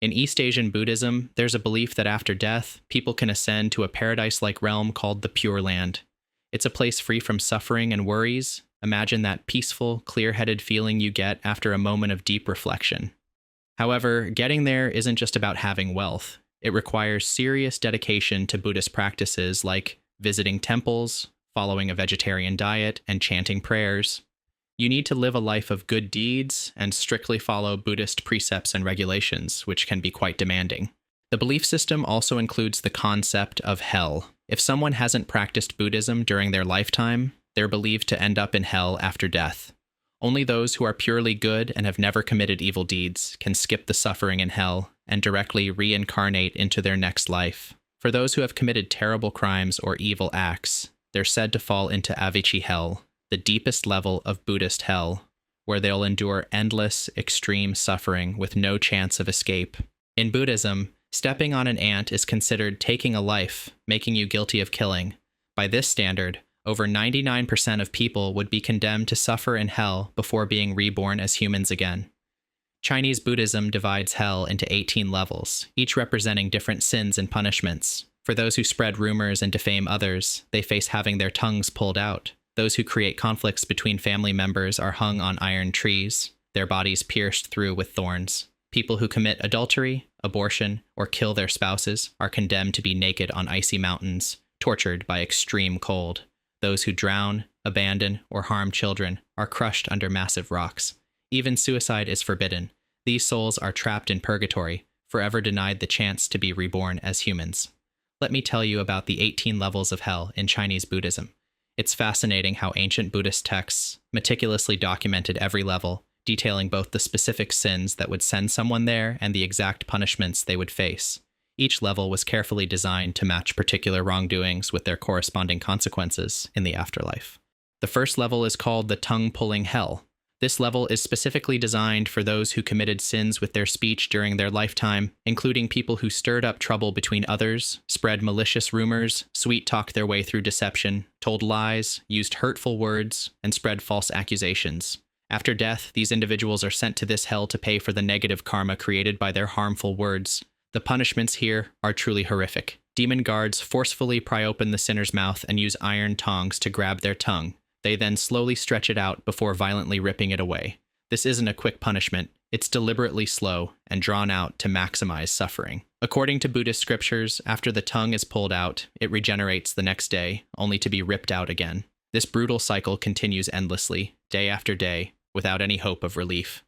In East Asian Buddhism, there's a belief that after death, people can ascend to a paradise-like realm called the Pure Land. It's a place free from suffering and worries. Imagine that peaceful, clear-headed feeling you get after a moment of deep reflection. However, getting there isn't just about having wealth. It requires serious dedication to Buddhist practices like visiting temples, following a vegetarian diet, and chanting prayers. You need to live a life of good deeds and strictly follow Buddhist precepts and regulations, which can be quite demanding. The belief system also includes the concept of hell. If someone hasn't practiced Buddhism during their lifetime, they're believed to end up in hell after death. Only those who are purely good and have never committed evil deeds can skip the suffering in hell and directly reincarnate into their next life. For those who have committed terrible crimes or evil acts, they're said to fall into Avicii hell, the deepest level of Buddhist hell, where they'll endure endless, extreme suffering with no chance of escape. In Buddhism, stepping on an ant is considered taking a life, making you guilty of killing. By this standard, over 99% of people would be condemned to suffer in hell before being reborn as humans again. Chinese Buddhism divides hell into 18 levels, each representing different sins and punishments. For those who spread rumors and defame others, they face having their tongues pulled out. Those who create conflicts between family members are hung on iron trees, their bodies pierced through with thorns. People who commit adultery, abortion, or kill their spouses are condemned to be naked on icy mountains, tortured by extreme cold. Those who drown, abandon, or harm children are crushed under massive rocks. Even suicide is forbidden. These souls are trapped in purgatory, forever denied the chance to be reborn as humans. Let me tell you about the 18 levels of hell in Chinese Buddhism. It's fascinating how ancient Buddhist texts meticulously documented every level, detailing both the specific sins that would send someone there and the exact punishments they would face. Each level was carefully designed to match particular wrongdoings with their corresponding consequences in the afterlife. The first level is called the tongue-pulling hell. This level is specifically designed for those who committed sins with their speech during their lifetime, including people who stirred up trouble between others, spread malicious rumors, sweet-talked their way through deception, told lies, used hurtful words, and spread false accusations. After death, these individuals are sent to this hell to pay for the negative karma created by their harmful words. The punishments here are truly horrific. Demon guards forcefully pry open the sinner's mouth and use iron tongs to grab their tongue. They then slowly stretch it out before violently ripping it away. This isn't a quick punishment. It's deliberately slow and drawn out to maximize suffering. According to Buddhist scriptures, after the tongue is pulled out, it regenerates the next day, only to be ripped out again. This brutal cycle continues endlessly, day after day, without any hope of relief.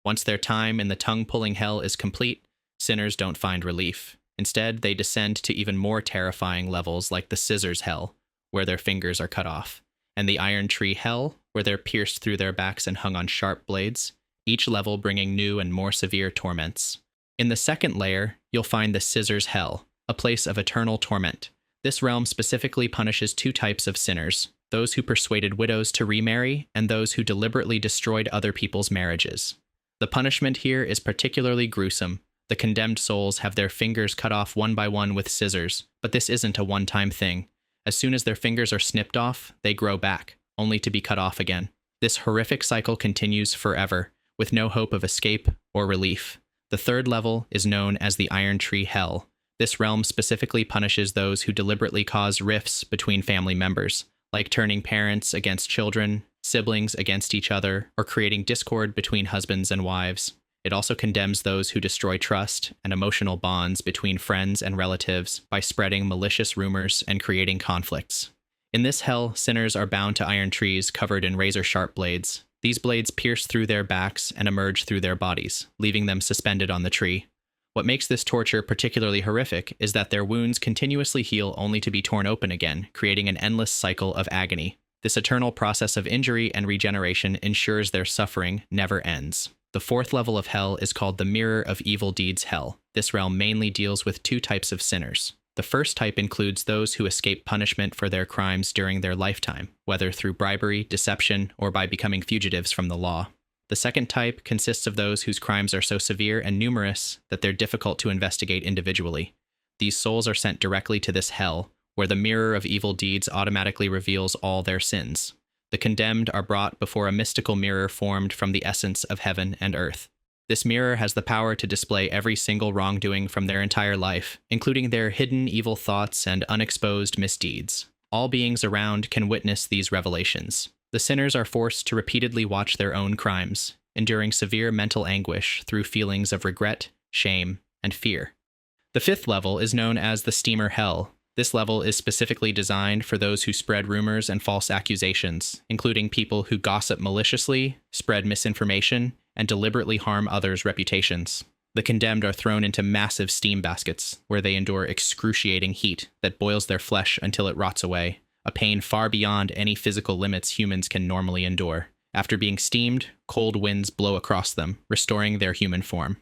Once their time in the tongue-pulling hell is complete, sinners don't find relief. Instead, they descend to even more terrifying levels like the scissors hell, where their fingers are cut off, and the iron tree hell, where they're pierced through their backs and hung on sharp blades, each level bringing new and more severe torments. In the second layer, you'll find the scissors hell, a place of eternal torment. This realm specifically punishes two types of sinners: those who persuaded widows to remarry and those who deliberately destroyed other people's marriages. The punishment here is particularly gruesome. The condemned souls have their fingers cut off one by one with scissors, but this isn't a one-time thing. As soon as their fingers are snipped off, they grow back, only to be cut off again. This horrific cycle continues forever, with no hope of escape or relief. The third level is known as the Iron Tree Hell. This realm specifically punishes those who deliberately cause rifts between family members, like turning parents against children, siblings against each other, or creating discord between husbands and wives. It also condemns those who destroy trust and emotional bonds between friends and relatives by spreading malicious rumors and creating conflicts. In this hell, sinners are bound to iron trees covered in razor-sharp blades. These blades pierce through their backs and emerge through their bodies, leaving them suspended on the tree. What makes this torture particularly horrific is that their wounds continuously heal only to be torn open again, creating an endless cycle of agony. This eternal process of injury and regeneration ensures their suffering never ends. The fourth level of hell is called the Mirror of Evil Deeds Hell. This realm mainly deals with two types of sinners. The first type includes those who escape punishment for their crimes during their lifetime, whether through bribery, deception, or by becoming fugitives from the law. The second type consists of those whose crimes are so severe and numerous that they're difficult to investigate individually. These souls are sent directly to this hell, where the Mirror of Evil Deeds automatically reveals all their sins. The condemned are brought before a mystical mirror formed from the essence of heaven and earth. This mirror has the power to display every single wrongdoing from their entire life, including their hidden evil thoughts and unexposed misdeeds. All beings around can witness these revelations. The sinners are forced to repeatedly watch their own crimes, enduring severe mental anguish through feelings of regret, shame, and fear. The fifth level is known as the steamer hell. This level is specifically designed for those who spread rumors and false accusations, including people who gossip maliciously, spread misinformation, and deliberately harm others' reputations. The condemned are thrown into massive steam baskets, where they endure excruciating heat that boils their flesh until it rots away, a pain far beyond any physical limits humans can normally endure. After being steamed, cold winds blow across them, restoring their human form.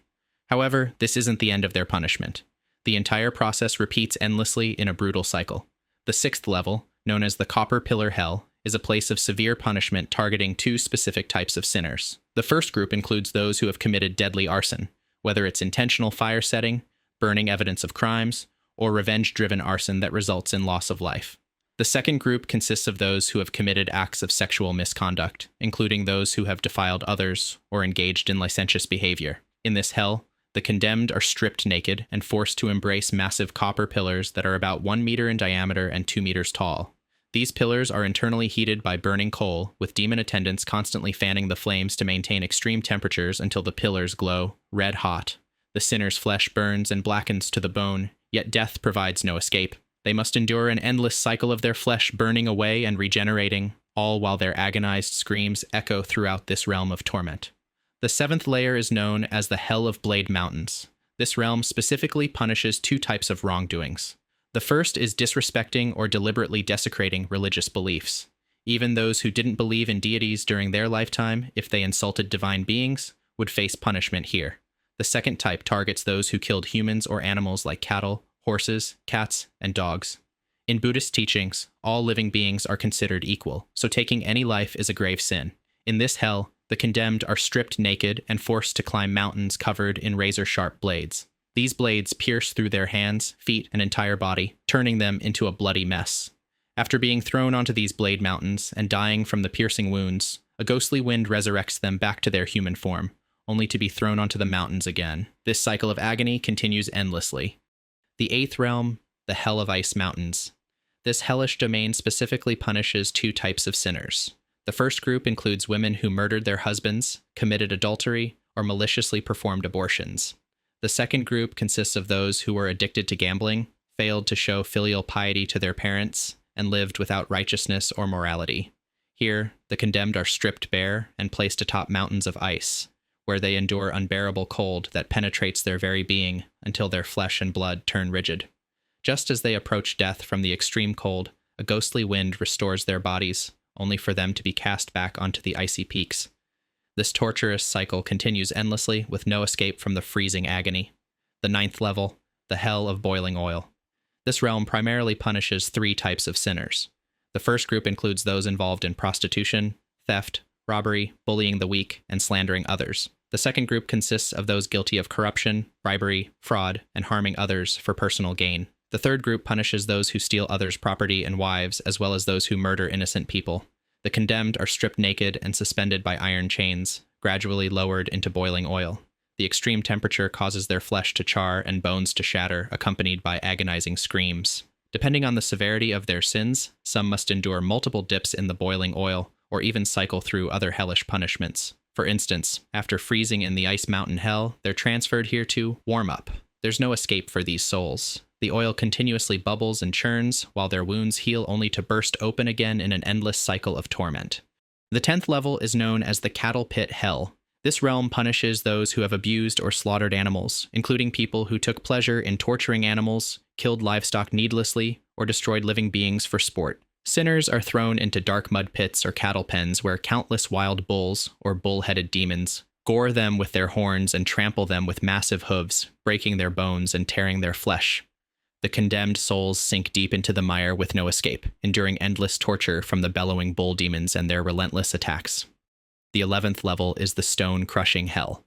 However, this isn't the end of their punishment. The entire process repeats endlessly in a brutal cycle. The sixth level, known as the Copper Pillar Hell, is a place of severe punishment targeting two specific types of sinners. The first group includes those who have committed deadly arson, whether it's intentional fire setting, burning evidence of crimes, or revenge-driven arson that results in loss of life. The second group consists of those who have committed acts of sexual misconduct, including those who have defiled others or engaged in licentious behavior. In this hell, the condemned are stripped naked and forced to embrace massive copper pillars that are about 1 meter in diameter and 2 meters tall. These pillars are internally heated by burning coal, with demon attendants constantly fanning the flames to maintain extreme temperatures until the pillars glow red hot. The sinner's flesh burns and blackens to the bone, yet death provides no escape. They must endure an endless cycle of their flesh burning away and regenerating, all while their agonized screams echo throughout this realm of torment. The seventh layer is known as the Hell of Blade Mountains. This realm specifically punishes two types of wrongdoings. The first is disrespecting or deliberately desecrating religious beliefs. Even those who didn't believe in deities during their lifetime, if they insulted divine beings, would face punishment here. The second type targets those who killed humans or animals like cattle, horses, cats, and dogs. In Buddhist teachings, all living beings are considered equal, so taking any life is a grave sin. In this hell, the condemned are stripped naked and forced to climb mountains covered in razor-sharp blades. These blades pierce through their hands, feet, and entire body, turning them into a bloody mess. After being thrown onto these blade mountains and dying from the piercing wounds, a ghostly wind resurrects them back to their human form, only to be thrown onto the mountains again. This cycle of agony continues endlessly. The eighth realm, the Hell of Ice Mountains. This hellish domain specifically punishes two types of sinners. The first group includes women who murdered their husbands, committed adultery, or maliciously performed abortions. The second group consists of those who were addicted to gambling, failed to show filial piety to their parents, and lived without righteousness or morality. Here, the condemned are stripped bare and placed atop mountains of ice, where they endure unbearable cold that penetrates their very being until their flesh and blood turn rigid. Just as they approach death from the extreme cold, a ghostly wind restores their bodies, only for them to be cast back onto the icy peaks. This torturous cycle continues endlessly with no escape from the freezing agony. The ninth level, the Hell of Boiling Oil. This realm primarily punishes three types of sinners. The first group includes those involved in prostitution, theft, robbery, bullying the weak, and slandering others. The second group consists of those guilty of corruption, bribery, fraud, and harming others for personal gain. The third group punishes those who steal others' property and wives, as well as those who murder innocent people. The condemned are stripped naked and suspended by iron chains, gradually lowered into boiling oil. The extreme temperature causes their flesh to char and bones to shatter, accompanied by agonizing screams. Depending on the severity of their sins, some must endure multiple dips in the boiling oil, or even cycle through other hellish punishments. For instance, after freezing in the ice mountain hell, they're transferred here to warm up. There's no escape for these souls. The oil continuously bubbles and churns, while their wounds heal only to burst open again in an endless cycle of torment. The 10th level is known as the Cattle Pit Hell. This realm punishes those who have abused or slaughtered animals, including people who took pleasure in torturing animals, killed livestock needlessly, or destroyed living beings for sport. Sinners are thrown into dark mud pits or cattle pens where countless wild bulls, or bull-headed demons, gore them with their horns and trample them with massive hooves, breaking their bones and tearing their flesh. The condemned souls sink deep into the mire with no escape, enduring endless torture from the bellowing bull demons and their relentless attacks. The 11th level is the Stone-Crushing Hell.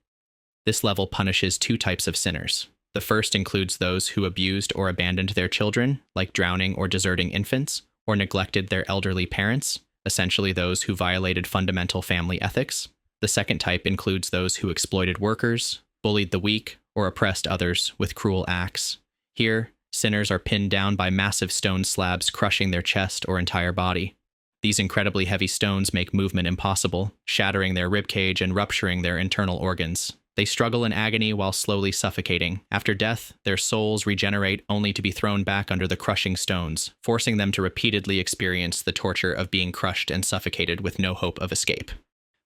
This level punishes two types of sinners. The first includes those who abused or abandoned their children, like drowning or deserting infants, or neglected their elderly parents, essentially those who violated fundamental family ethics. The second type includes those who exploited workers, bullied the weak, or oppressed others with cruel acts. Here, sinners are pinned down by massive stone slabs crushing their chest or entire body. These incredibly heavy stones make movement impossible, shattering their ribcage and rupturing their internal organs. They struggle in agony while slowly suffocating. After death, their souls regenerate only to be thrown back under the crushing stones, forcing them to repeatedly experience the torture of being crushed and suffocated with no hope of escape.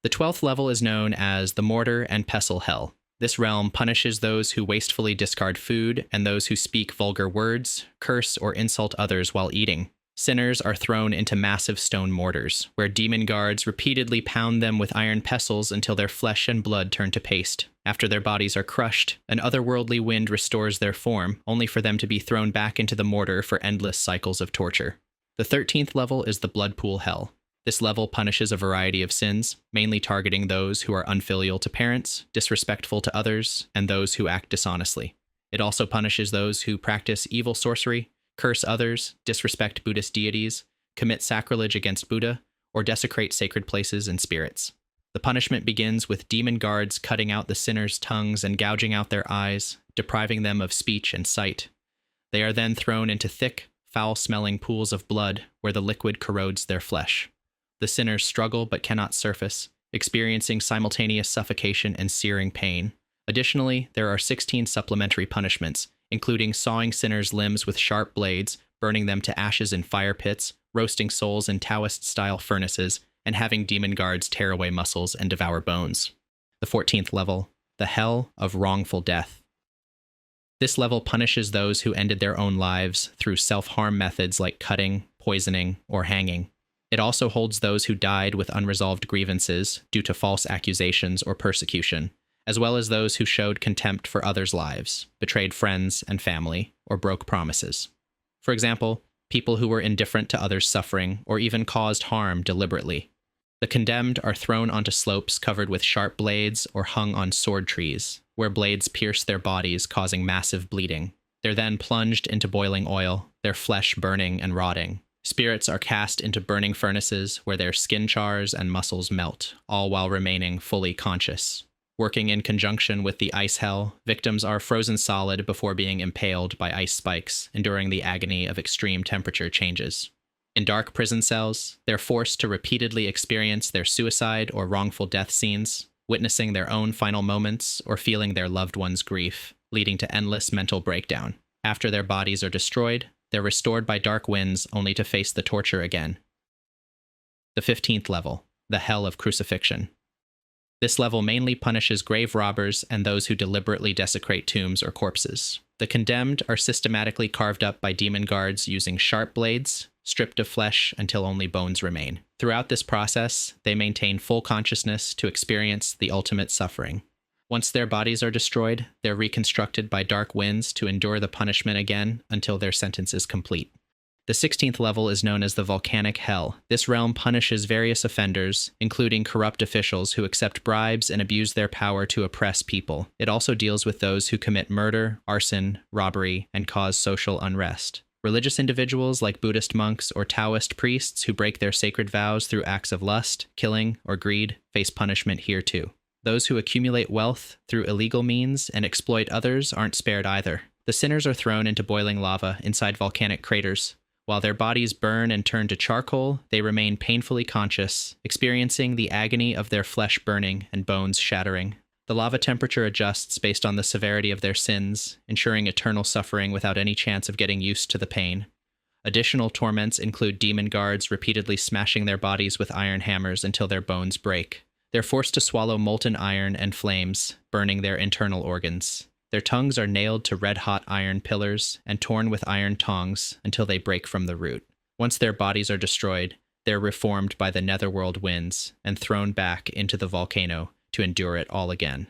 The 12th level is known as the Mortar and Pestle Hell. This realm punishes those who wastefully discard food and those who speak vulgar words, curse, or insult others while eating. Sinners are thrown into massive stone mortars, where demon guards repeatedly pound them with iron pestles until their flesh and blood turn to paste. After their bodies are crushed, an otherworldly wind restores their form, only for them to be thrown back into the mortar for endless cycles of torture. The 13th level is the Blood Pool Hell. This level punishes a variety of sins, mainly targeting those who are unfilial to parents, disrespectful to others, and those who act dishonestly. It also punishes those who practice evil sorcery, curse others, disrespect Buddhist deities, commit sacrilege against Buddha, or desecrate sacred places and spirits. The punishment begins with demon guards cutting out the sinners' tongues and gouging out their eyes, depriving them of speech and sight. They are then thrown into thick, foul-smelling pools of blood where the liquid corrodes their flesh. The sinners struggle but cannot surface, experiencing simultaneous suffocation and searing pain. Additionally, there are 16 supplementary punishments, including sawing sinners' limbs with sharp blades, burning them to ashes in fire pits, roasting souls in Taoist-style furnaces, and having demon guards tear away muscles and devour bones. The 14th level, the Hell of Wrongful Death. This level punishes those who ended their own lives through self-harm methods like cutting, poisoning, or hanging. It also holds those who died with unresolved grievances due to false accusations or persecution, as well as those who showed contempt for others' lives, betrayed friends and family, or broke promises. For example, people who were indifferent to others' suffering or even caused harm deliberately. The condemned are thrown onto slopes covered with sharp blades or hung on sword trees, where blades pierce their bodies, causing massive bleeding. They're then plunged into boiling oil, their flesh burning and rotting. Spirits are cast into burning furnaces where their skin chars and muscles melt, all while remaining fully conscious. Working in conjunction with the ice hell, victims are frozen solid before being impaled by ice spikes, enduring the agony of extreme temperature changes. In dark prison cells, they're forced to repeatedly experience their suicide or wrongful death scenes, witnessing their own final moments or feeling their loved one's grief, leading to endless mental breakdown. After their bodies are destroyed, they're restored by dark winds only to face the torture again. The 15th level, the Hell of Crucifixion. This level mainly punishes grave robbers and those who deliberately desecrate tombs or corpses. The condemned are systematically carved up by demon guards using sharp blades, stripped of flesh until only bones remain. Throughout this process, they maintain full consciousness to experience the ultimate suffering. Once their bodies are destroyed, they're reconstructed by dark winds to endure the punishment again until their sentence is complete. The 16th level is known as the Volcanic Hell. This realm punishes various offenders, including corrupt officials who accept bribes and abuse their power to oppress people. It also deals with those who commit murder, arson, robbery, and cause social unrest. Religious individuals like Buddhist monks or Taoist priests who break their sacred vows through acts of lust, killing, or greed face punishment here too. Those who accumulate wealth through illegal means and exploit others aren't spared either. The sinners are thrown into boiling lava inside volcanic craters. While their bodies burn and turn to charcoal, they remain painfully conscious, experiencing the agony of their flesh burning and bones shattering. The lava temperature adjusts based on the severity of their sins, ensuring eternal suffering without any chance of getting used to the pain. Additional torments include demon guards repeatedly smashing their bodies with iron hammers until their bones break. They're forced to swallow molten iron and flames, burning their internal organs. Their tongues are nailed to red-hot iron pillars and torn with iron tongs until they break from the root. Once their bodies are destroyed, they're reformed by the netherworld winds and thrown back into the volcano to endure it all again.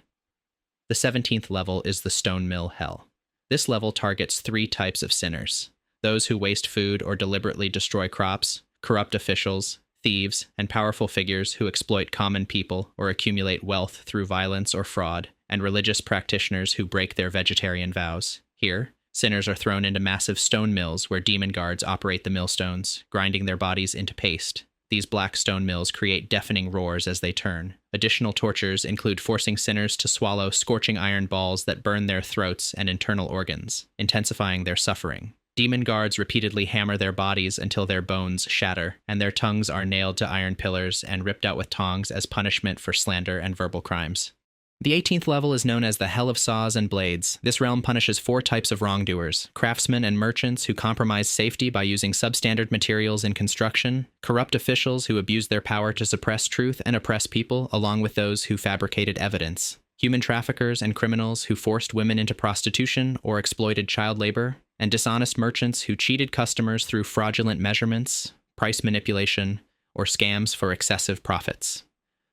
The 17th level is the Stone Mill Hell. This level targets 3 types of sinners: those who waste food or deliberately destroy crops, corrupt officials, thieves, and powerful figures who exploit common people or accumulate wealth through violence or fraud, and religious practitioners who break their vegetarian vows. Here, sinners are thrown into massive stone mills where demon guards operate the millstones, grinding their bodies into paste. These black stone mills create deafening roars as they turn. Additional tortures include forcing sinners to swallow scorching iron balls that burn their throats and internal organs, intensifying their suffering. Demon guards repeatedly hammer their bodies until their bones shatter, and their tongues are nailed to iron pillars and ripped out with tongs as punishment for slander and verbal crimes. The 18th level is known as the Hell of Saws and Blades. This realm punishes 4 types of wrongdoers: craftsmen and merchants who compromise safety by using substandard materials in construction, corrupt officials who abuse their power to suppress truth and oppress people, along with those who fabricated evidence, human traffickers and criminals who forced women into prostitution or exploited child labor, and dishonest merchants who cheated customers through fraudulent measurements, price manipulation, or scams for excessive profits.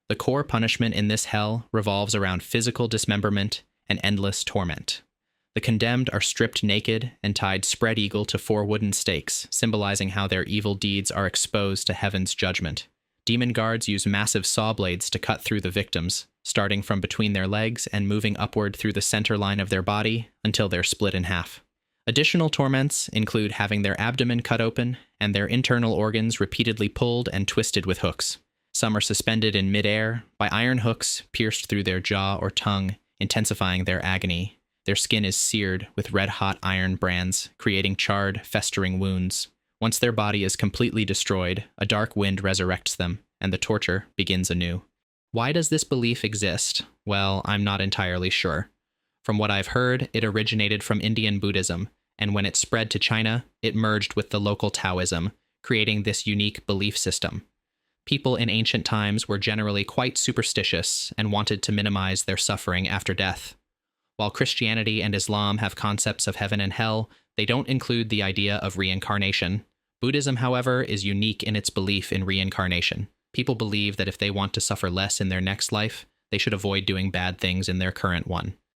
The core punishment in this hell revolves around physical dismemberment and endless torment. The condemned are stripped naked and tied spread eagle to 4 wooden stakes, symbolizing how their evil deeds are exposed to heaven's judgment. Demon guards use massive saw blades to cut through the victims, starting from between their legs and moving upward through the center line of their body until they're split in half. Additional torments include having their abdomen cut open and their internal organs repeatedly pulled and twisted with hooks. Some are suspended in midair by iron hooks pierced through their jaw or tongue, intensifying their agony. Their skin is seared with red-hot iron brands, creating charred, festering wounds. Once their body is completely destroyed, a dark wind resurrects them, and the torture begins anew. Why does this belief exist? Well, I'm not entirely sure. From what I've heard, it originated from Indian Buddhism, and when it spread to China, it merged with the local Taoism, creating this unique belief system. People in ancient times were generally quite superstitious and wanted to minimize their suffering after death. While Christianity and Islam have concepts of heaven and hell, they don't include the idea of reincarnation. Buddhism, however, is unique in its belief in reincarnation. People believe that if they want to suffer less in their next life, they should avoid doing bad things in their current one.